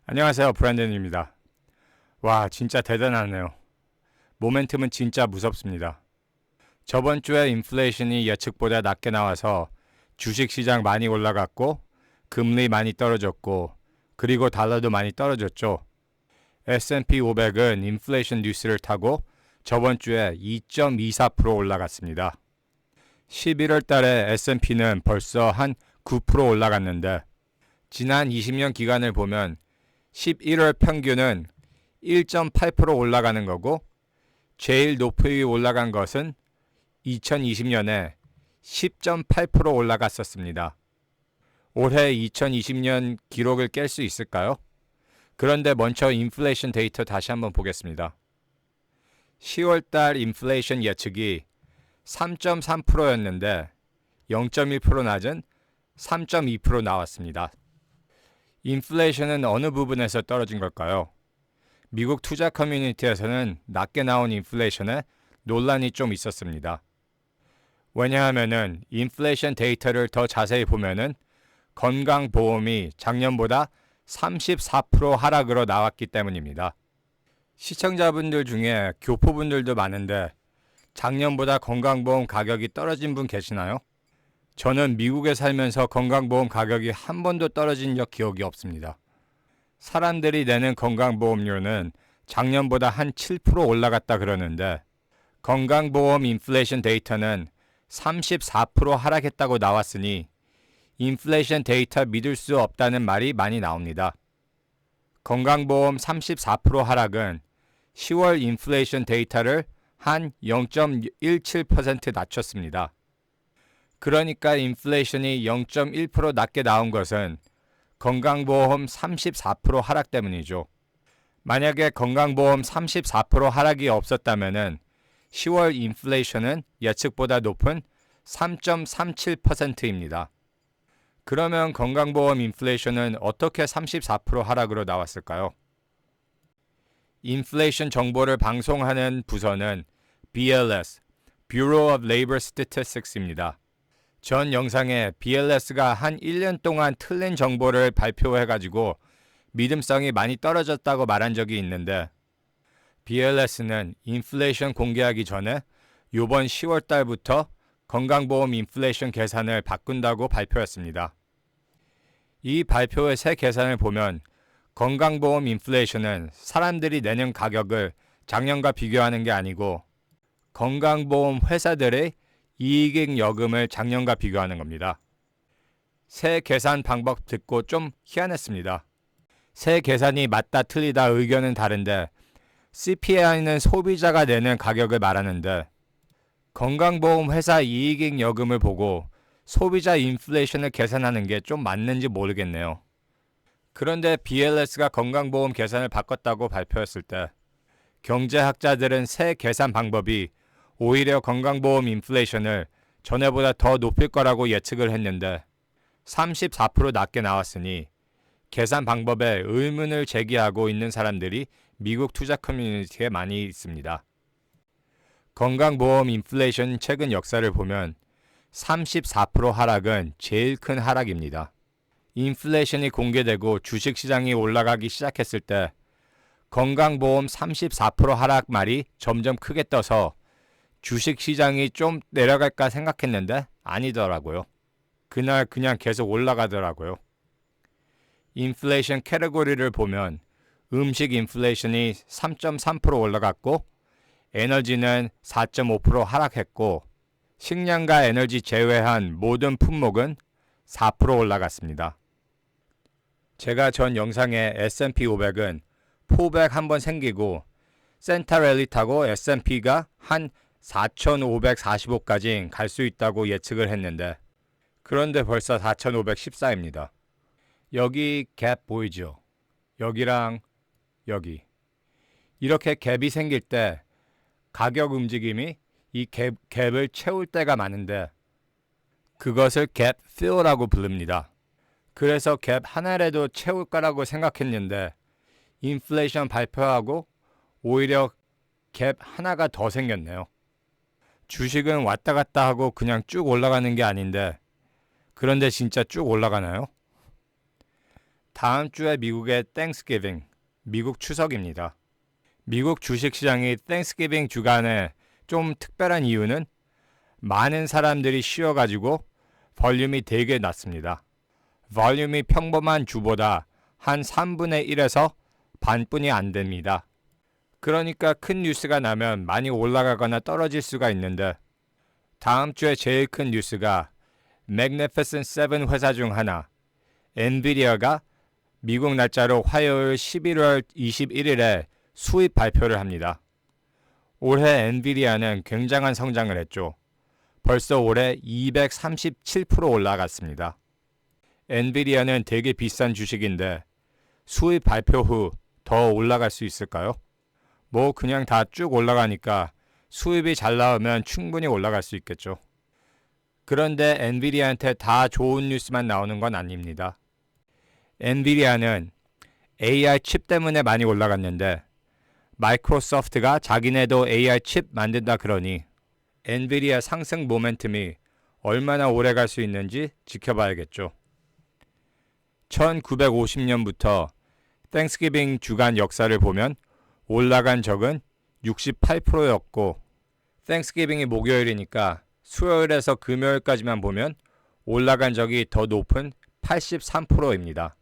안녕하세요. 브랜든입니다. 와, 진짜 대단하네요. 모멘텀은 진짜 무섭습니다. 저번 주에 인플레이션이 예측보다 낮게 나와서 주식시장 많이 올라갔고 금리 많이 떨어졌고 그리고 달러도 많이 떨어졌죠. S&P 500은 인플레이션 뉴스를 타고 저번 주에 2.24% 올라갔습니다. 11월 달에 S&P는 벌써 한 9% 올라갔는데 지난 20년 기간을 보면 11월 평균은 1.8% 올라가는 거고 제일 높이 올라간 것은 2020년에 10.8% 올라갔었습니다. 올해 2020년 기록을 깰 수 있을까요? 그런데 먼저 인플레이션 데이터 다시 한번 보겠습니다. 10월달 인플레이션 예측이 3.3%였는데 0.1% 낮은 3.2% 나왔습니다. 인플레이션은 어느 부분에서 떨어진 걸까요? 미국 투자 커뮤니티에서는 낮게 나온 인플레이션에 논란이 좀 있었습니다. 왜냐하면은 인플레이션 데이터를 더 자세히 보면은 건강보험이 작년보다 34% 하락으로 나왔기 때문입니다. 시청자분들 중에 교포분들도 많은데 작년보다 건강보험 가격이 떨어진 분 계시나요? 저는 미국에 살면서 건강보험 가격이 한 번도 떨어진 기억이 없습니다. 사람들이 내는 건강보험료는 작년보다 한 7% 올라갔다 그러는데 건강보험 인플레이션 데이터는 34% 하락했다고 나왔으니 인플레이션 데이터 믿을 수 없다는 말이 많이 나옵니다. 건강보험 34% 하락은 10월 인플레이션 데이터를 한 0.17% 낮췄습니다. 그러니까 인플레이션이 0.1% 낮게 나온 것은 건강보험 34% 하락 때문이죠. 만약에 건강보험 34% 하락이 없었다면 10월 인플레이션은 예측보다 높은 3.37%입니다. 그러면 건강보험 인플레이션은 어떻게 34% 하락으로 나왔을까요? 인플레이션 정보를 방송하는 부서는 BLS, Bureau of Labor Statistics입니다. 전 영상에 BLS가 한 1년 동안 틀린 정보를 발표해가지고 믿음성이 많이 떨어졌다고 말한 적이 있는데 BLS는 인플레이션 공개하기 전에 이번 10월 달부터 건강보험 인플레이션 계산을 바꾼다고 발표했습니다. 이 발표의 새 계산을 보면 건강보험 인플레이션은 사람들이 내는 가격을 작년과 비교하는 게 아니고 건강보험 회사들의 이익 여금을 작년과 비교하는 겁니다. 새 계산 방법 듣고 좀 희한했습니다. 새 계산이 맞다 틀리다 의견은 다른데 CPI는 소비자가 내는 가격을 말하는데 건강보험 회사 이익 여금을 보고 소비자 인플레이션을 계산하는 게 좀 맞는지 모르겠네요. 그런데 BLS가 건강보험 계산을 바꿨다고 발표했을 때 경제학자들은 새 계산 방법이 오히려 건강보험 인플레이션을 전에보다 더 높일 거라고 예측을 했는데 34% 낮게 나왔으니 계산 방법에 의문을 제기하고 있는 사람들이 미국 투자 커뮤니티에 많이 있습니다. 건강보험 인플레이션 최근 역사를 보면 34% 하락은 제일 큰 하락입니다. 인플레이션이 공개되고 주식시장이 올라가기 시작했을 때 건강보험 34% 하락 말이 점점 크게 떠서 주식시장이 좀 내려갈까 생각했는데 아니더라고요. 그날 그냥 계속 올라가더라고요. 인플레이션 캐테고리를 보면 음식 인플레이션이 3.3% 올라갔고 에너지는 4.5% 하락했고 식량과 에너지 제외한 모든 품목은 4% 올라갔습니다. 제가 전 영상에 S&P 500은 포백 한번 생기고 센터랠리 타고 S&P가 한 4,545까지 갈 수 있다고 예측을 했는데 그런데 벌써 4,514입니다. 여기 갭 보이죠? 여기랑 여기. 이렇게 갭이 생길 때 가격 움직임이 이 갭을 채울 때가 많은데 그것을 갭 fill라고 부릅니다. 그래서 갭 하나라도 채울 거라고 생각했는데 인플레이션 발표하고 오히려 갭 하나가 더 생겼네요. 주식은 왔다 갔다 하고 그냥 쭉 올라가는 게 아닌데 그런데 진짜 쭉 올라가나요? 다음 주에 미국의 땡스기빙, 미국 추석입니다. 미국 주식시장이 땡스기빙 주간에 좀 특별한 이유는 많은 사람들이 쉬어가지고 볼륨이 되게 낮습니다. 볼륨이 평범한 주보다 한 3분의 1에서 반뿐이 안 됩니다. 그러니까 큰 뉴스가 나면 많이 올라가거나 떨어질 수가 있는데 다음 주에 제일 큰 뉴스가 Magnificent Seven 회사 중 하나 엔비디아가 미국 날짜로 화요일 11월 21일에 수입 발표를 합니다. 올해 엔비디아는 굉장한 성장을 했죠. 벌써 올해 237% 올라갔습니다. 엔비디아는 되게 비싼 주식인데 수입 발표 후 더 올라갈 수 있을까요? 뭐 그냥 다 쭉 올라가니까 수입이 잘 나오면 충분히 올라갈 수 있겠죠. 그런데 엔비디아한테 다 좋은 뉴스만 나오는 건 아닙니다. 엔비디아는 AI 칩 때문에 많이 올라갔는데 마이크로소프트가 자기네도 AI 칩 만든다 그러니 엔비디아 상승 모멘텀이 얼마나 오래 갈 수 있는지 지켜봐야겠죠. 1950년부터 땡스기빙 주간 역사를 보면 올라간 적은 68%였고 땡스기빙이 목요일이니까 수요일에서 금요일까지만 보면 올라간 적이 더 높은 83%입니다.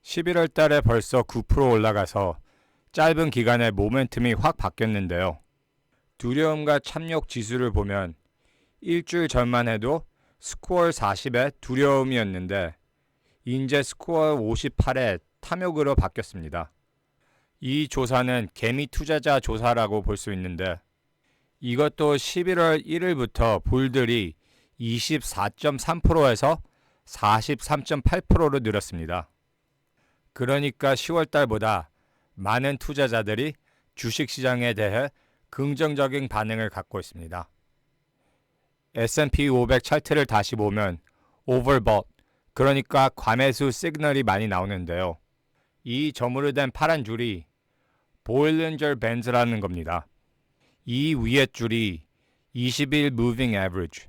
11월 달에 벌써 9% 올라가서 짧은 기간에 모멘텀이 확 바뀌었는데요. 두려움과 참욕 지수를 보면 일주일 전만 해도 스코어 40에 두려움이었는데 이제 스코어 58에 탐욕으로 바뀌었습니다. 이 조사는 개미 투자자 조사라고 볼 수 있는데 이것도 11월 1일부터 볼들이 24.3%에서 43.8%로 늘었습니다. 그러니까 10월 달보다 많은 투자자들이 주식시장에 대해 긍정적인 반응을 갖고 있습니다. S&P 500 차트를 다시 보면 overbought, 그러니까 과매수 시그널이 많이 나오는데요. 이 점으로 된 파란 줄이 볼린저 밴드라는 겁니다. 이 위에 줄이 20일 무빙 에버리지,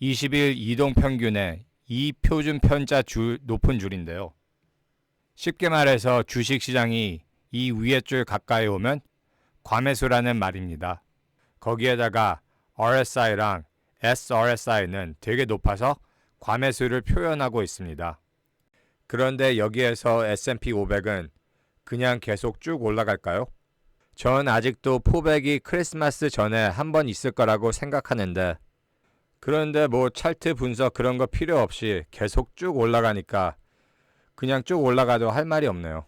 20일 이동 평균의 이 표준 편자 줄 높은 줄인데요. 쉽게 말해서 주식시장이 이 위에 줄 가까이 오면 과매수라는 말입니다. 거기에다가 RSI랑 SRSI는 되게 높아서 과매수를 표현하고 있습니다. 그런데 여기에서 S&P 500은 그냥 계속 쭉 올라갈까요? 전 아직도 포백이 크리스마스 전에 한 번 있을 거라고 생각하는데 그런데 뭐 차트 분석 그런 거 필요 없이 계속 쭉 올라가니까 그냥 쭉 올라가도 할 말이 없네요.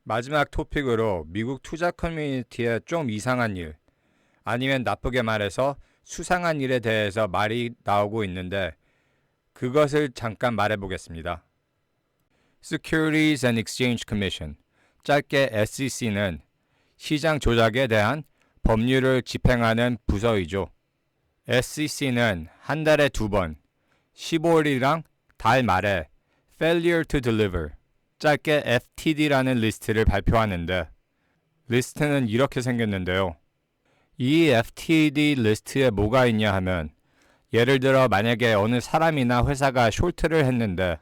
마지막 토픽으로 미국 투자 커뮤니티에 좀 이상한 일, 아니면 나쁘게 말해서 수상한 일에 대해서 말이 나오고 있는데 그것을 잠깐 말해보겠습니다. Securities and Exchange Commission, 짧게 SEC는 시장 조작에 대한 법률을 집행하는 부서이죠. SEC는 한 달에 2번, 15일이랑 달 말에 Failure to Deliver, 짧게 FTD라는 리스트를 발표하는데 리스트는 이렇게 생겼는데요. 이 FTD 리스트에 뭐가 있냐 하면 예를 들어 만약에 어느 사람이나 회사가 숄트를 했는데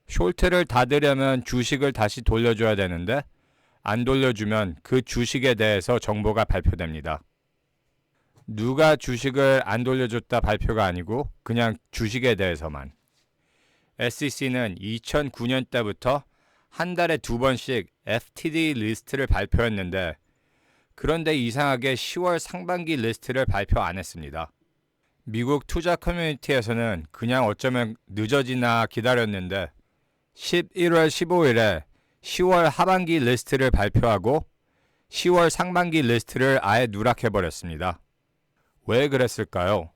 숄트를 닫으려면 주식을 다시 돌려줘야 되는데 안 돌려주면 그 주식에 대해서 정보가 발표됩니다. 누가 주식을 안 돌려줬다 발표가 아니고 그냥 주식에 대해서만. SEC는 2009년 때부터 한 달에 2번씩 FTD 리스트를 발표했는데 그런데 이상하게 10월 상반기 리스트를 발표 안 했습니다. 미국 투자 커뮤니티에서는 그냥 어쩌면 늦어지나 기다렸는데 11월 15일에 10월 하반기 리스트를 발표하고 10월 상반기 리스트를 아예 누락해버렸습니다. 왜 그랬을까요?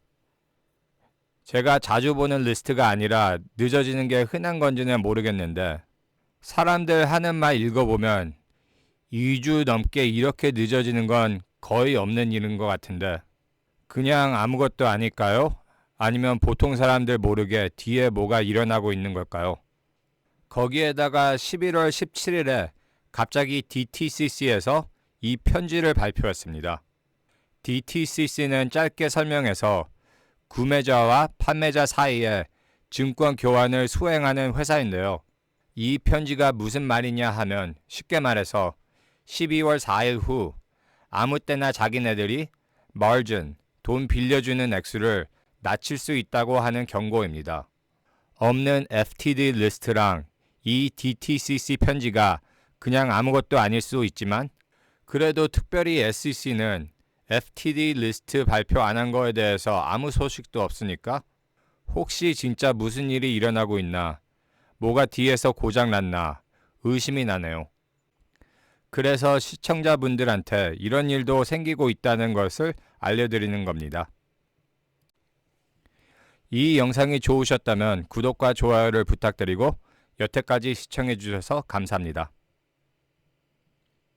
제가 자주 보는 리스트가 아니라 늦어지는 게 흔한 건지는 모르겠는데 사람들 하는 말 읽어보면 2주 넘게 이렇게 늦어지는 건 거의 없는 일인 것 같은데 그냥 아무것도 아닐까요? 아니면 보통 사람들 모르게 뒤에 뭐가 일어나고 있는 걸까요? 거기에다가 11월 17일에 갑자기 DTCC에서 이 편지를 발표했습니다. DTCC는 짧게 설명해서 구매자와 판매자 사이에 증권 교환을 수행하는 회사인데요. 이 편지가 무슨 말이냐 하면 쉽게 말해서 12월 4일 후 아무 때나 자기네들이 margin, 돈 빌려주는 액수를 낮출 수 있다고 하는 경고입니다. 없는 FTD 리스트랑 이 DTCC 편지가 그냥 아무것도 아닐 수 있지만 그래도 특별히 SEC는 FTD 리스트 발표 안 한 거에 대해서 아무 소식도 없으니까 혹시 진짜 무슨 일이 일어나고 있나, 뭐가 뒤에서 고장 났나 의심이 나네요. 그래서 시청자분들한테 이런 일도 생기고 있다는 것을 알려드리는 겁니다. 이 영상이 좋으셨다면 구독과 좋아요를 부탁드리고 여태까지 시청해 주셔서 감사합니다.